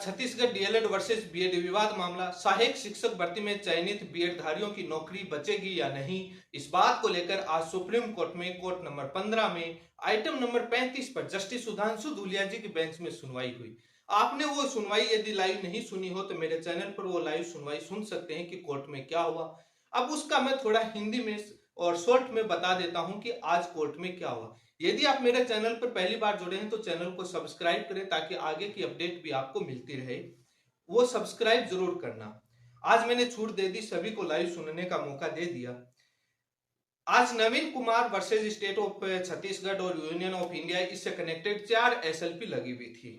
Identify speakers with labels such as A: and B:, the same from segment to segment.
A: Chhattisgarh DElEd versus BEd विवाद मामला। सहायक शिक्षक भर्ती में चयनित बीएड धारियों की नौकरी बचेगी या नहीं, इस बात को लेकर आज सुप्रीम कोर्ट में कोर्ट नंबर 15 में आइटम नंबर 35 पर जस्टिस सुधांशु धूलिया जी की बेंच में सुनवाई हुई। आपने वो सुनवाई यदि लाइव नहीं सुनी हो तो मेरे चैनल पर वो लाइव सुनवाई सुन सकते हैं कि कोर्ट में क्या हुआ। अब उसका मैं थोड़ा हिंदी में और शॉर्ट में बता देता हूं कि आज कोर्ट में क्या हुआ। यदि आप मेरे चैनल पर पहली बार जुड़े हैं तो चैनल को सब्सक्राइब करें ताकि आगे की अपडेट भी आपको मिलती रहे। वो सब्सक्राइब जरूर करना। आज मैंने छूट दे दी, सभी को लाइव सुनने का मौका दे दिया। आज Naveen Kumar versus state of Chhattisgarh और यूनियन ऑफ इंडिया, इससे कनेक्टेड 4 एसएलपी लगी हुई थी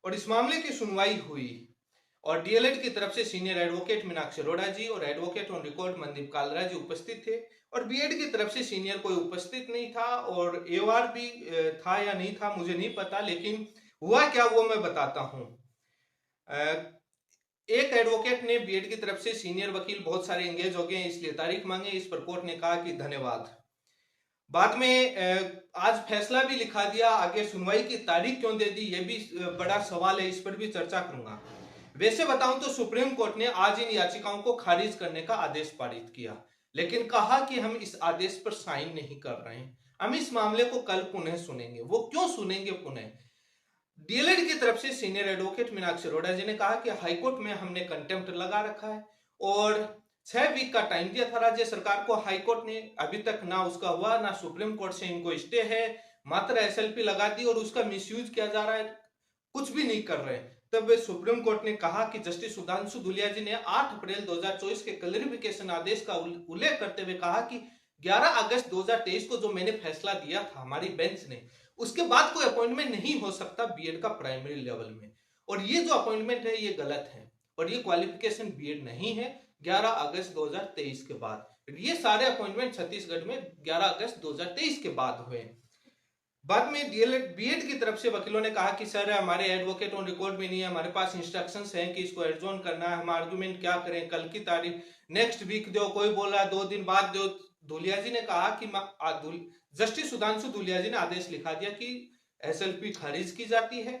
A: और इस मामले की सुनवाई हुई और डीएलएड की तरफ से सीनियर एडवोकेट मीनाक्षी अरोड़ा जी और advocate on record Mandeep Kalra ji उपस्थित थे और बीएड की तरफ से सीनियर कोई उपस्थित नहीं था और एवार भी था या नहीं था मुझे नहीं पता, लेकिन हुआ क्या वो मैं बताता हूं। एक एडवोकेट ने बीएड की तरफ से सीनियर वकील बहुत सारे एंगेज हो गए इसलिए तारीख मांगे। इस पर कोर्ट ने कहा कि धन्यवाद। बाद में आज फैसला भी लिखा दिया, आगे सुनवाई की तारीख क्यों दे दी ये भी बड़ा सवाल है, इस पर भी चर्चा करूंगा। वैसे बताऊं तो सुप्रीम कोर्ट ने आज इन याचिकाओं को खारिज करने का आदेश पारित किया, लेकिन कहा कि हम इस आदेश पर साइन नहीं कर रहे हैं, हम इस मामले को कल पुनः सुनेंगे। वो क्यों सुनेंगे पुनः? डीएलएड की तरफ से सीनियर एडवोकेट मीनाक्षी अरोड़ा जी ने कहा कि हाईकोर्ट में हमने कंटेम्प्ट लगा रखा है और 6 वीक का टाइम दिया था राज्य सरकार को हाईकोर्ट ने, अभी तक ना उसका हुआ ना सुप्रीम कोर्ट से इनको स्टे है, मात्र एसएलपी लगा दी और उसका मिसयूज किया जा रहा है, कुछ भी नहीं कर रहे। तब सुप्रीम कोर्ट ने कहा कि जस्टिस सुधांशु धूलिया जी ने 8 अप्रैल 2024 के क्लैरिफिकेशन आदेश का उल्लेख करते हुए कहा कि 11 अगस्त 2023 को जो मैंने फैसला दिया था हमारी बेंच ने, उसके बाद कोई अपॉइंटमेंट नहीं हो सकता बीएड का प्राइमरी लेवल में, और ये जो अपॉइंटमेंट है ये गलत है और ये क्वालिफिकेशन बीएड नहीं है 11 अगस्त 2023 के बाद। ये सारे अपॉइंटमेंट छत्तीसगढ़ में 11 अगस्त 2023 के बाद हुए। बाद में डीएलएड बीएड की तरफ से वकीलों ने कहा कि सर हमारे एडवोकेट ऑन रिकॉर्ड में नहीं है, हमारे पास इंस्ट्रक्शंस हैं कि इसको एडजॉर्न करना है, हम आर्गुमेंट क्या करें, कल की तारीख नेक्स्ट वीक दो, कोई बोल रहा है 2 दिन बाद दो। धूलिया जी ने कहा कि जस्टिस सुधांशु धूलिया जी ने आदेश लिखा दिया कि एसएलपी खारिज की जाती है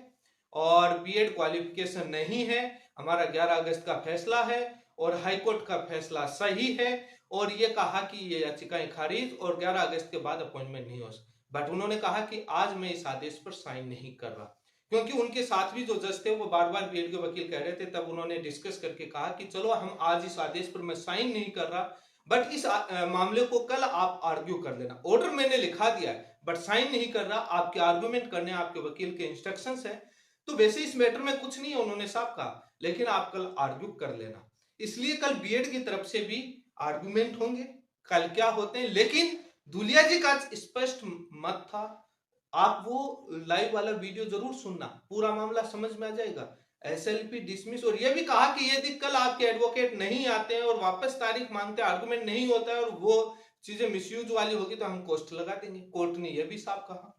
A: और बीएड क्वालिफिकेशन नहीं है, हमारा 11 अगस्त का फैसला है और हाईकोर्ट का फैसला सही है, और ये कहा कि ये याचिकाएं खारिज और 11 अगस्त के बाद अपॉइंटमेंट नहीं हो सकती। बट उन्होंने कहा कि आज मैं इस आदेश पर साइन नहीं कर रहा, क्योंकि उनके साथ भी जो जज थे वो बार बार बीएड के वकील कह रहे थे। तब उन्होंने डिस्कस करके कहा कि चलो हम आज इस आदेश पर मैं साइन नहीं कर रहा, बट इस मामले को कल आप आर्ग्यू कर लेना। ऑर्डर मैंने लिखा दिया है बट साइन नहीं कर रहा, आपके आर्गुमेंट करने आपके वकील के इंस्ट्रक्शंस हैं, तो वैसे इस मैटर में कुछ नहीं है उन्होंने साफ कहा, लेकिन आप कल आर्ग्यू कर लेना। इसलिए कल बीएड की तरफ से भी आर्गुमेंट होंगे, कल क्या होते हैं, लेकिन धूलिया जी का स्पष्ट मत था। आप वो लाइव वाला वीडियो जरूर सुनना, पूरा मामला समझ में आ जाएगा। एसएलपी डिसमिस, और ये भी कहा कि यदि कल आपके एडवोकेट नहीं आते हैं और वापस तारीख मांगते हैं, आर्गुमेंट नहीं होता है और वो चीजें मिसयूज वाली होगी तो हम कॉस्ट लगा देंगे। कोर्ट ने यह भी साफ कहा।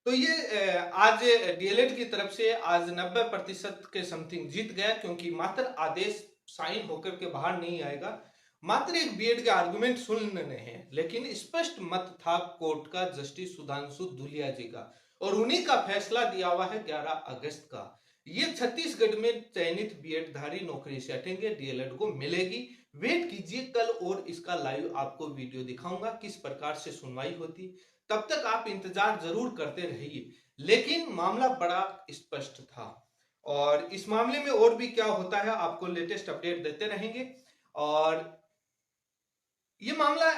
A: तो ये आज डीएलएड की तरफ से आज 90% के समथिंग जीत गया, क्योंकि मात्र आदेश साइन होकर के बाहर नहीं आएगा, मात्र एक बीएड के आर्गुमेंट सुनने हैं, लेकिन स्पष्ट मत था कोर्ट का जस्टिस सुधांशु धूलिया जी का, और उन्हीं का फैसला दिया हुआ है 11 अगस्त का। ये छत्तीसगढ़ में चयनित बीएड धारी नौकरी से हटेंगे, डीएलएड को मिलेगी। वेट कीजिए, कल और इसका लाइव आपको वीडियो दिखाऊंगा किस प्रकार से सुनवाई होती, तब तक आप इंतजार जरूर करते रहिए। लेकिन मामला बड़ा स्पष्ट था और इस मामले में और भी क्या होता है आपको लेटेस्ट अपडेट देते रहेंगे। और ये मामला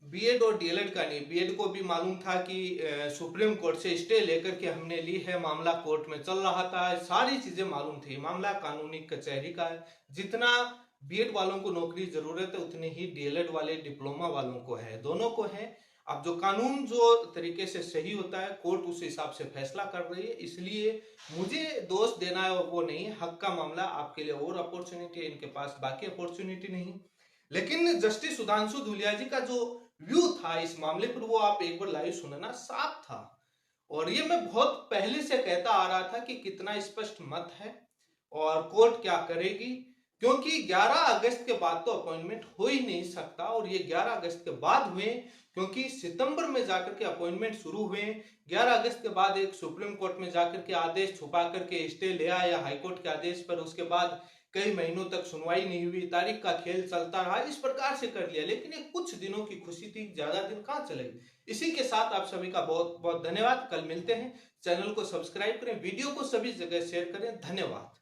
A: बीएड और डीएलएड का नहीं, बीएड को भी मालूम था कि सुप्रीम कोर्ट से स्टे लेकर के हमने ली है, मामला कोर्ट में चल रहा था, सारी चीजें मालूम थी। मामला कानूनी कचहरी का है, जितना बीएड वालों को नौकरी जरूरत है उतनी ही डीएलएड वाले डिप्लोमा वालों को है, दोनों को है। अब जो कानून जो तरीके से सही होता है कोर्ट उस हिसाब से फैसला कर रही है, इसलिए मुझे दोष देना है वो नहीं, हक का मामला आपके लिए और अपॉर्चुनिटी है, इनके पास बाकी अपॉर्चुनिटी नहीं। लेकिन जस्टिस सुधांशु धूलिया जी का जो व्यू था इस मामले पर वो आप एक बार लाइव सुनना, साफ था। और ये मैं बहुत पहले से कहता आ रहा था कि कितना स्पष्ट मत है और कोर्ट क्या करेगी। क्योंकि 11 अगस्त के बाद तो अपॉइंटमेंट हो ही नहीं सकता, और ये 11 अगस्त के बाद हुए क्योंकि सितंबर में जाकर के अपॉइंटमेंट शुरू हुए। 11 अगस्त के बाद एक सुप्रीम कोर्ट में जाकर के आदेश छुपा करके स्टे ले आया हाईकोर्ट के आदेश पर, उसके बाद कई महीनों तक सुनवाई नहीं हुई, तारीख का खेल चलता रहा, इस प्रकार से कर लिया। लेकिन ये कुछ दिनों की खुशी थी, ज्यादा दिन कहां चलेगी। इसी के साथ आप सभी का बहुत बहुत धन्यवाद। कल मिलते हैं। चैनल को सब्सक्राइब करें, वीडियो को सभी जगह शेयर करें। धन्यवाद।